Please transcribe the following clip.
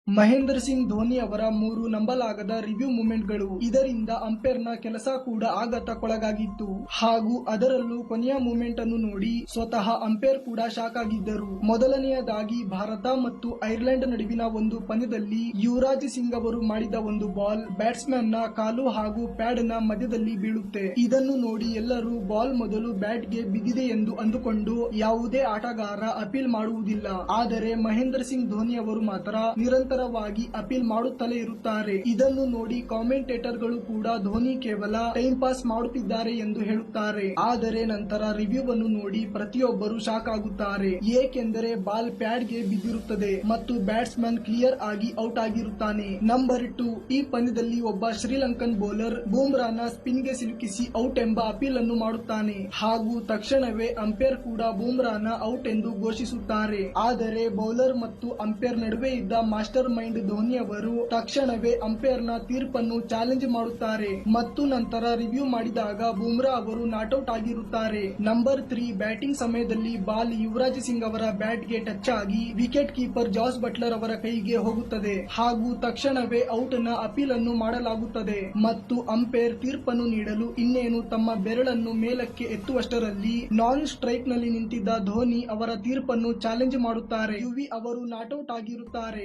ಮಹೇಂದ್ರ ಸಿಂಗ್ ಧೋನಿ ಅವರ 3 ನಂಬಲಾಗದ ರಿವ್ಯೂ ಮೂಮೆಂಟ್ಗಳು. ಇದರಿಂದ ಅಂಪೈರ್ನ ಕೆಲಸ ಕೂಡ ಆಘಾತಕ್ಕೊಳಗಾಗಿತ್ತು. ಹಾಗೂ ಅದರಲ್ಲೂ ಕೊನೆಯ ಮೂಮೆಂಟ್ ಅನ್ನು ನೋಡಿ ಸ್ವತಃ ಅಂಪೈರ್ ಕೂಡ ಶಾಕ್ ಆಗಿದ್ದರು. ಮೊದಲನೆಯದಾಗಿ ಭಾರತ ಮತ್ತು ಐರ್ಲೆಂಡ್ ನಡುವಿನ ಒಂದು ಪಂದ್ಯದಲ್ಲಿ ಯುವರಾಜ್ ಸಿಂಗ್ ಅವರು ಮಾಡಿದ ಒಂದು ಬಾಲ್ ಬ್ಯಾಟ್ಸ್ಮನ್ ನ ಕಾಲು ಹಾಗೂ ಪ್ಯಾಡ್ ನ ಮಧ್ಯದಲ್ಲಿ ಬೀಳುತ್ತೆ. ಇದನ್ನು ನೋಡಿ ಎಲ್ಲರೂ ಬಾಲ್ ಮೊದಲು ಬ್ಯಾಟ್ ಗೆ ಬಿದ್ದಿದೆ ಎಂದು ಅಂದುಕೊಂಡು ಯಾವುದೇ ಆಟಗಾರ ಅಪೀಲ್ ಮಾಡುವುದಿಲ್ಲ. ಆದರೆ ಮಹೇಂದ್ರ ಸಿಂಗ್ ಧೋನಿ ಅವರು ಮಾತ್ರ ನಿರಂತರವಾಗಿ ಅಪೀಲ್ ಮಾಡುತ್ತಲೇ ಇರುತ್ತಾರೆ. ಇದನ್ನು ನೋಡಿ ಕಾಮೆಂಟೇಟರ್ ಗಳು ಕೂಡ ಧೋನಿ ಕೇವಲ ಟೈಮ್ ಪಾಸ್ ಮಾಡುತ್ತಿದ್ದಾರೆ ಎಂದು ಹೇಳುತ್ತಾರೆ. ಆದರೆ ನಂತರ ರಿವ್ಯೂ ಅನ್ನು ನೋಡಿ ಪ್ರತಿಯೊಬ್ಬರು ಶಾಕ್ ಆಗುತ್ತಾರೆ. ಏಕೆಂದರೆ ಬಾಲ್ ಪ್ಯಾಡ್ ಗೆ ಬಿದ್ದಿರುತ್ತದೆ ಮತ್ತು ಬ್ಯಾಟ್ಸ್ಮನ್ ಕ್ಲಿಯರ್ ಆಗಿ ಔಟ್ ಆಗಿರುತ್ತಾನೆ. ನಂಬರ್ 2, ಈ ಪಂದ್ಯದಲ್ಲಿ ಒಬ್ಬ ಶ್ರೀಲಂಕನ್ ಬೌಲರ್ ಬೂಮ್ರಾನ ಸ್ಪಿನ್ ಗೆ ಸಿಲುಕಿಸಿ ಔಟ್ ಎಂಬ ಅಪೀಲ್ ಅನ್ನು ಮಾಡುತ್ತಾನೆ. ಹಾಗೂ ತಕ್ಷಣವೇ ಅಂಪೈರ್ ಕೂಡ ಬೂಮ್ರಾನ ಔಟ್ ಎಂದು ಘೋಷಿಸುತ್ತಾರೆ. ಆದರೆ ಬೌಲರ್ ಮತ್ತು ಅಂಪೈರ್ ನಡುವೆ ಇದ್ದ ಮಾಸ್ಟರ್ ಮೈಂಡ್ ಧೋನಿ ಅವರು ತಕ್ಷಣವೇ ಅಂಪೈರ್ ನ ತೀರ್ಪನ್ನು ಚಾಲೆಂಜ್ ಮಾಡುತ್ತಾರೆ ಮತ್ತು ನಂತರ ರಿವ್ಯೂ ಮಾಡಿದಾಗ ಬೂಮ್ರಾ ಅವರು ನಾಟ್ಔಟ್ ಆಗಿರುತ್ತಾರೆ. ನಂಬರ್ 3, ಬ್ಯಾಟಿಂಗ್ ಸಮಯದಲ್ಲಿ ಬಾಲ್ ಯುವರಾಜ್ ಸಿಂಗ್ ಅವರ ಬ್ಯಾಟ್ ಗೆ ಟಚ್ ಆಗಿ ವಿಕೆಟ್ ಕೀಪರ್ ಜಾಸ್ ಬಟ್ಲರ್ ಅವರ ಕೈಗೆ ಹೋಗುತ್ತದೆ ಹಾಗೂ ತಕ್ಷಣವೇ ಔಟ್ ನ ಅಪೀಲ್ ಅನ್ನು ಮಾಡಲಾಗುತ್ತದೆ ಮತ್ತು ಅಂಪೈರ್ ತೀರ್ಪನ್ನು ನೀಡಲು ಇನ್ನೇನು ತಮ್ಮ ಬೆರಳನ್ನು ಮೇಲಕ್ಕೆ ಎತ್ತುವಷ್ಟರಲ್ಲಿ ನಾನ್ ಸ್ಟ್ರೈಕ್ ನಲ್ಲಿ ನಿಂತಿದ್ದ ಧೋನಿ ಅವರ ತೀರ್ಪನ್ನು ಚಾಲೆಂಜ್ ಮಾಡುತ್ತಾರೆ. ಯುವಿ ಅವರು ನಾಟ್ಔಟ್ ಆಗಿರುತ್ತಾರೆ.